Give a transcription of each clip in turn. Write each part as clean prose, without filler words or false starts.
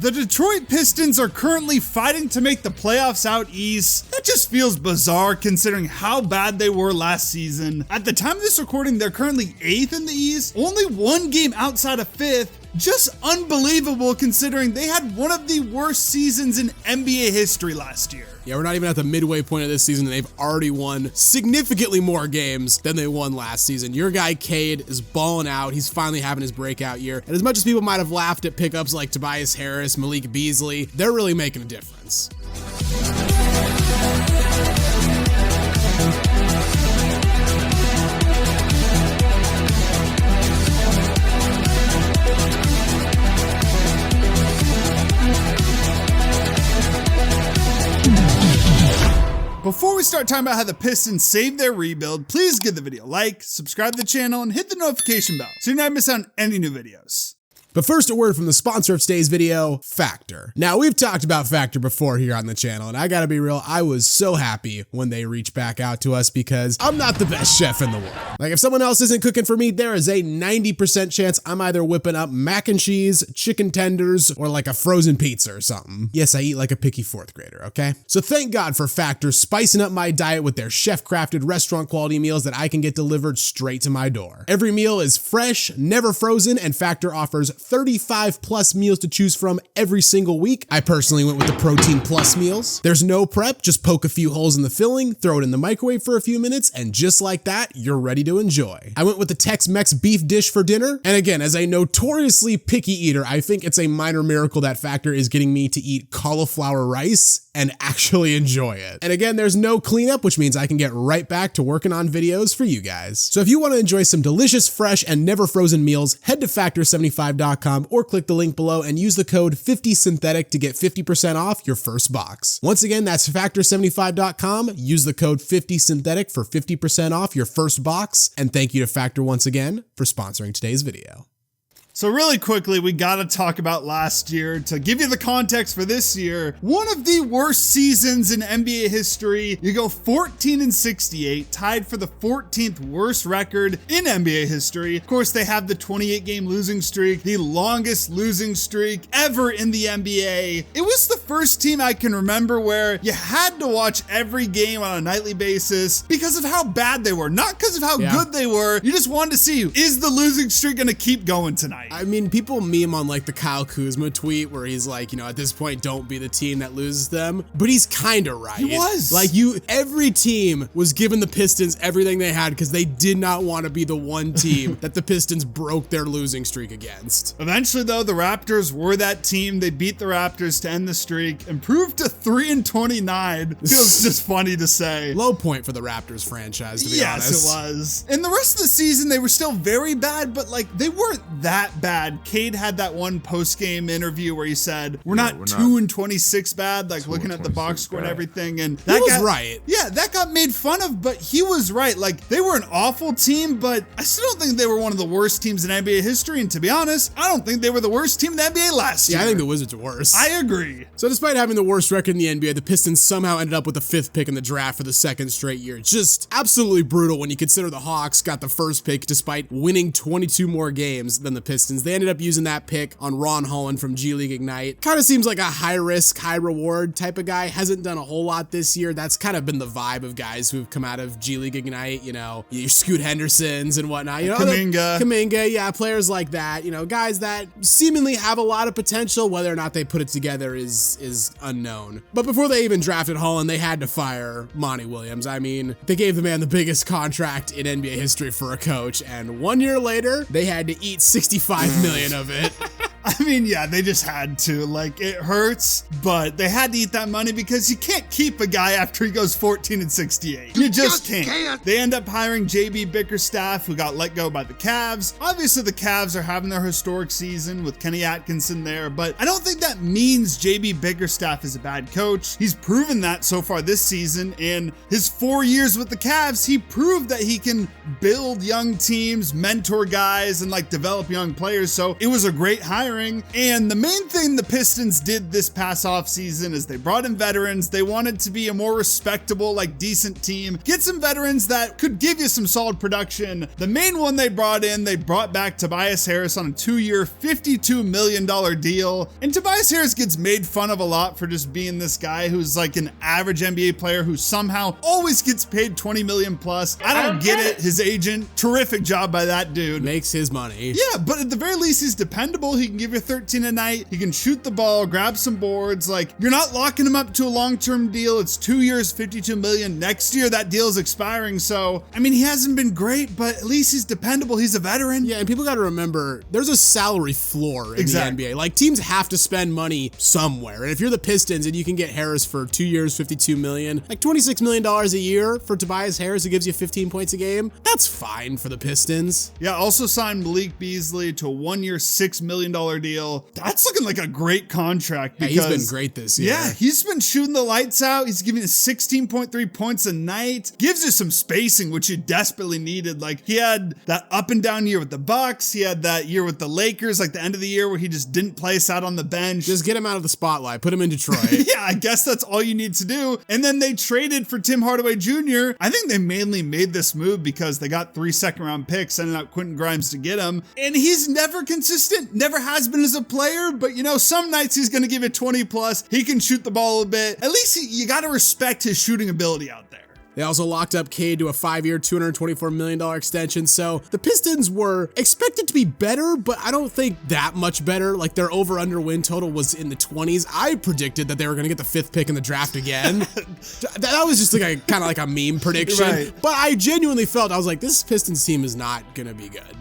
The Detroit Pistons are currently fighting to make the playoffs out east. That just feels bizarre considering how bad they were last season. At the time of this recording, they're currently 8th in the east, only one game outside of 5th. Just unbelievable considering they had one of the worst seasons in NBA history last year. Yeah, we're not even at the midway point of this season and they've already won significantly more games than they won last season. Your guy Cade is balling out. He's finally having his breakout year. And as much as people might have laughed at pickups like Tobias Harris, Malik Beasley, they're really making a difference. Before we start talking about how the Pistons saved their rebuild, please give the video a like, subscribe to the channel, and hit the notification bell so you never miss out on any new videos. But first, a word from the sponsor of today's video, Factor. Now, we've talked about Factor before here on the channel, and I gotta be real, I was so happy when they reached back out to us because I'm not the best chef in the world. Like, if someone else isn't cooking for me, there is a 90% chance I'm either whipping up mac and cheese, chicken tenders, or like a frozen pizza or something. Yes, I eat like a picky 4th grader, okay? So thank God for Factor spicing up my diet with their chef-crafted restaurant-quality meals that I can get delivered straight to my door. Every meal is fresh, never frozen, and Factor offers 35 plus meals to choose from every single week. I personally went with the Protein Plus meals. There's no prep, just poke a few holes in the filling, throw it in the microwave for a few minutes, and just like that, you're ready to enjoy. I went with the Tex-Mex beef dish for dinner, and again, as a notoriously picky eater, I think it's a minor miracle that Factor is getting me to eat cauliflower rice and actually enjoy it. And again, there's no cleanup, which means I can get right back to working on videos for you guys. So if you want to enjoy some delicious, fresh, and never frozen meals, head to factor75.com or click the link below and use the code 50synthetic to get 50% off your first box. Once again, that's factor75.com. Use the code 50synthetic for 50% off your first box. And thank you to Factor once again for sponsoring today's video. So really quickly, we gotta talk about last year to give you the context for this year. One of the worst seasons in NBA history. You go 14-68, tied for the 14th worst record in NBA history. Of course, they have the 28-game losing streak, the longest losing streak ever in the NBA. It was the first team I can remember where you had to watch every game on a nightly basis because of how bad they were, not because of how good they were. You just wanted to see, is the losing streak gonna keep going tonight? I mean, people meme on like the Kyle Kuzma tweet where he's like, you know, at this point, don't be the team that loses them. But he's kind of right. He was. Like every team was giving the Pistons everything they had because they did not want to be the one team that the Pistons broke their losing streak against. Eventually, though, the Raptors were that team. They beat the Raptors to end the streak, improved to 3-29. Feels just funny to say. Low point for the Raptors franchise, to be honest. Yes, it was. In the rest of the season, they were still very bad, but like they weren't that bad. Cade had that one post-game interview where he said, we're not 2-26 bad, like looking at the box score and everything. And that was right. Yeah, that got made fun of, but he was right. Like they were an awful team, but I still don't think they were one of the worst teams in NBA history. And to be honest, I don't think they were the worst team in the NBA last year. Yeah, I think the Wizards are worse. I agree. So despite having the worst record in the NBA, the Pistons somehow ended up with the 5th pick in the draft for the 2nd straight year. Just absolutely brutal when you consider the Hawks got the 1st pick despite winning 22 more games than the Pistons. They ended up using that pick on Ron Holland from G League Ignite. Kind of seems like a high risk, high reward type of guy. Hasn't done a whole lot this year. That's kind of been the vibe of guys who've come out of G League Ignite, you know, your Scoot Hendersons and whatnot. You know, Kuminga, yeah, players like that, you know, guys that seemingly have a lot of potential. Whether or not they put it together is unknown. But before they even drafted Holland, they had to fire Monty Williams. I mean, they gave the man the biggest contract in NBA history for a coach, and 1 year later, they had to eat $65 million of it. I mean, yeah, they just had to. Like, it hurts, but they had to eat that money because you can't keep a guy after he goes 14-68. You just can't. They end up hiring JB Bickerstaff, who got let go by the Cavs. Obviously, the Cavs are having their historic season with Kenny Atkinson there, but I don't think that means JB Bickerstaff is a bad coach. He's proven that so far this season. In his 4 years with the Cavs, he proved that he can build young teams, mentor guys, and like develop young players. So it was a great hiring. expiring. And the main thing the Pistons did this past offseason is they brought in veterans. They wanted to be a more respectable, like decent team. Get some veterans that could give you some solid production. The main one they brought back Tobias Harris on a 2-year, $52 million deal. And Tobias Harris gets made fun of a lot for just being this guy who's like an average NBA player who somehow always gets paid $20 million plus. I don't get it. His agent, terrific job by that dude. Makes his money. Yeah, but at the very least, he's dependable. He can give you 13 a night. He can shoot the ball, grab some boards. Like, you're not locking him up to a long-term deal. It's 2 years, $52 million. Next year, that deal is expiring. So, I mean, he hasn't been great, but at least he's dependable. He's a veteran. Yeah, and people got to remember, there's a salary floor in the NBA. Like, teams have to spend money somewhere. And if you're the Pistons and you can get Harris for 2 years, $52 million, like $26 million a year for Tobias Harris, who gives you 15 points a game, that's fine for the Pistons. Yeah, also signed Malik Beasley to a 1-year, $6 million deal. That's looking like a great contract. Because, yeah, he's been great this year. Yeah, he's been shooting the lights out. He's giving you 16.3 points a night. Gives you some spacing, which you desperately needed. Like, he had that up and down year with the Bucks. He had that year with the Lakers, like the end of the year where he just didn't play, sat on the bench. Just get him out of the spotlight. Put him in Detroit. Yeah, I guess that's all you need to do. And then they traded for Tim Hardaway Jr. I think they mainly made this move because they got 3 second-round picks, sending out Quentin Grimes to get him. And he's never consistent, never has been as a player, but you know, some nights he's going to give you 20 plus. He can shoot the ball a bit. At least you got to respect his shooting ability out there. They also locked up Cade to a 5-year, $224 million extension. So the Pistons were expected to be better, but I don't think that much better. Like, their over-under win total was in the 20s. I predicted that they were going to get the 5th pick in the draft again. That was just like a kind of like a meme prediction. Right. But I genuinely felt, I was like, this Pistons team is not going to be good.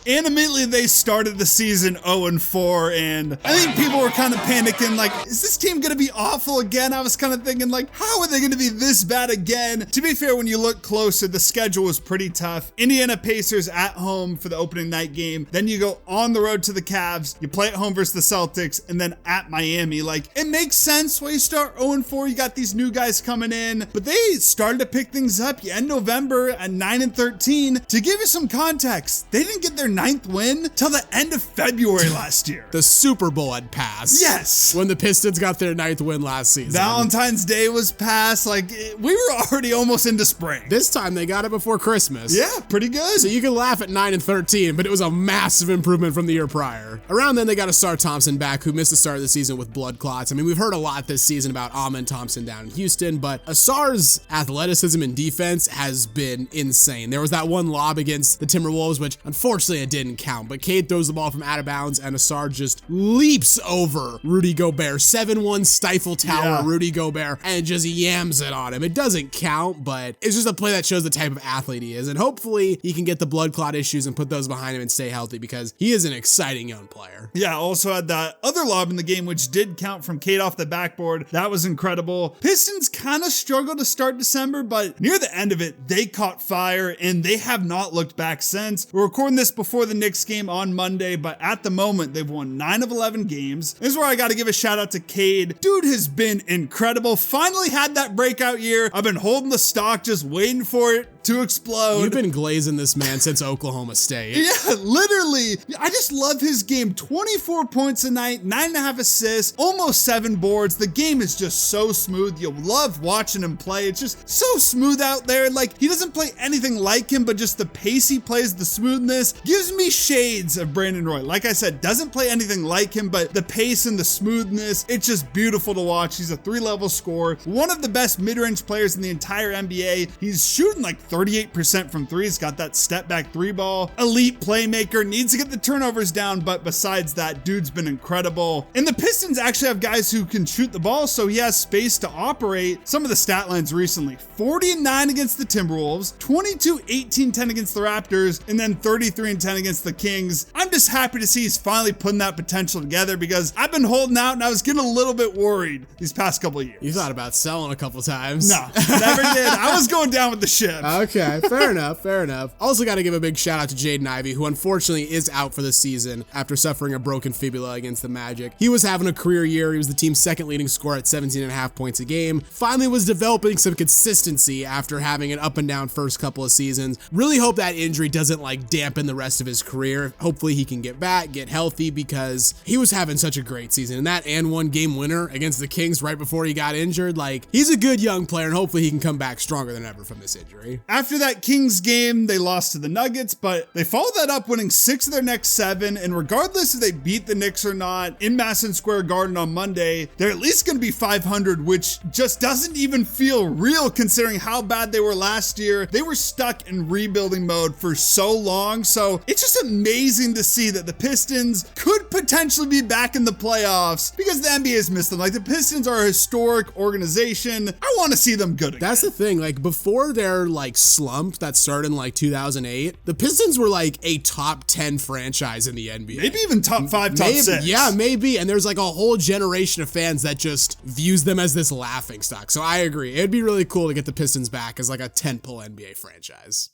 And immediately they started the season 0-4, and I think people were kind of panicking, like, is this team going to be awful again? I was kind of thinking, like, how are they going to be this bad again? To be fair, when you look closer, the schedule was pretty tough. Indiana Pacers at home for the opening night game. Then you go on the road to the Cavs. You play at home versus the Celtics, and then at Miami. Like, it makes sense why you start 0-4. You got these new guys coming in, but they started to pick things up. You end November at 9-13. To give you some context, they didn't get their 9th win till the end of February last year. The Super Bowl had passed. Yes. When the Pistons got their 9th win last season. Valentine's Day was passed. Like, we were already almost into spring. This time they got it before Christmas. Yeah, pretty good. So you can laugh at 9-13, but it was a massive improvement from the year prior. Around then, they got Asar Thompson back, who missed the start of the season with blood clots. I mean, we've heard a lot this season about Amen Thompson down in Houston, but Asar's athleticism and defense has been insane. There was that one lob against the Timberwolves, which unfortunately it didn't count, but Cade throws the ball from out of bounds and Asar just leaps over Rudy Gobert, 7-1 stifle tower Rudy Gobert, and just yams it on him. It doesn't count, but it's just a play that shows the type of athlete he is, and hopefully he can get the blood clot issues and put those behind him and stay healthy, because he is an exciting young player. Yeah, also had that other lob in the game, which did count from Cade off the backboard. That was incredible. Pistons kind of struggled to start December, but near the end of it, they caught fire, and they have not looked back since. We're recording this before the Knicks game on Monday, but at the moment, they've won 9 of 11 games. This is where I got to give a shout out to Cade. Dude has been incredible. Finally had that breakout year. I've been holding the stock, just waiting for it to explode. You've been glazing this man since Oklahoma State. Yeah, literally. I just love his game. 24 points a night, 9.5 assists, almost 7 boards. The game is just so smooth. You'll love watching him play. It's just so smooth out there. Like, he doesn't play anything like him, but just the pace he plays, the smoothness, gives me shades of Brandon Roy. Like I said, doesn't play anything like him, but the pace and the smoothness, it's just beautiful to watch. He's a 3-level scorer, one of the best mid-range players in the entire NBA. He's shooting like 38% from threes, got that step back 3 ball, elite playmaker, needs to get the turnovers down, but besides that, dude's been incredible. And the Pistons actually have guys who can shoot the ball, so he has space to operate. Some of the stat lines recently: 40-9 against the Timberwolves, 22-18-10 against the Raptors, and then 33-10 against the Kings. I'm just happy to see he's finally putting that potential together, because I've been holding out and I was getting a little bit worried these past couple of years. You thought about selling a couple times. No, never did. I was going down with the ship. Okay, fair enough, fair enough. Also got to give a big shout out to Jaden Ivey, who unfortunately is out for the season after suffering a broken fibula against the Magic. He was having a career year. He was the team's second leading scorer at 17.5 points a game. Finally was developing some consistency after having an up and down first couple of seasons. Really hope that injury doesn't like dampen the rest of his career. Hopefully he can get back, get healthy, because he was having such a great season. And that and one game winner against the Kings right before he got injured, like, he's a good young player, and hopefully he can come back stronger than ever from this injury. After that Kings game, they lost to the Nuggets, but they followed that up winning 6 of their next 7, and regardless if they beat the Knicks or not in Madison Square Garden on Monday, they're at least going to be 500, which just doesn't even feel real considering how bad they were last year. They were stuck in rebuilding mode for so long, so it's just amazing to see that the Pistons could potentially be back in the playoffs, because the NBA has missed them. Like, the Pistons are a historic organization. I want to see them good again. That's the thing, like, before their like slump that started in like 2008, the Pistons were like a top 10 franchise in the NBA. Maybe even top 5, top 6. Yeah, maybe. And there's like a whole generation of fans that just views them as this laughing stock. So I agree. It'd be really cool to get the Pistons back as like a tentpole NBA franchise.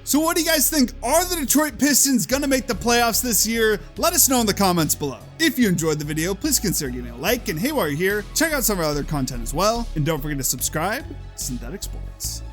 So what do you guys think? Are the Detroit Pistons gonna make the playoffs this year? Let us know in the comments below. If you enjoyed the video, please consider giving it a like, and hey, while you're here, check out some of our other content as well. And don't forget to subscribe to Synthetic Sports.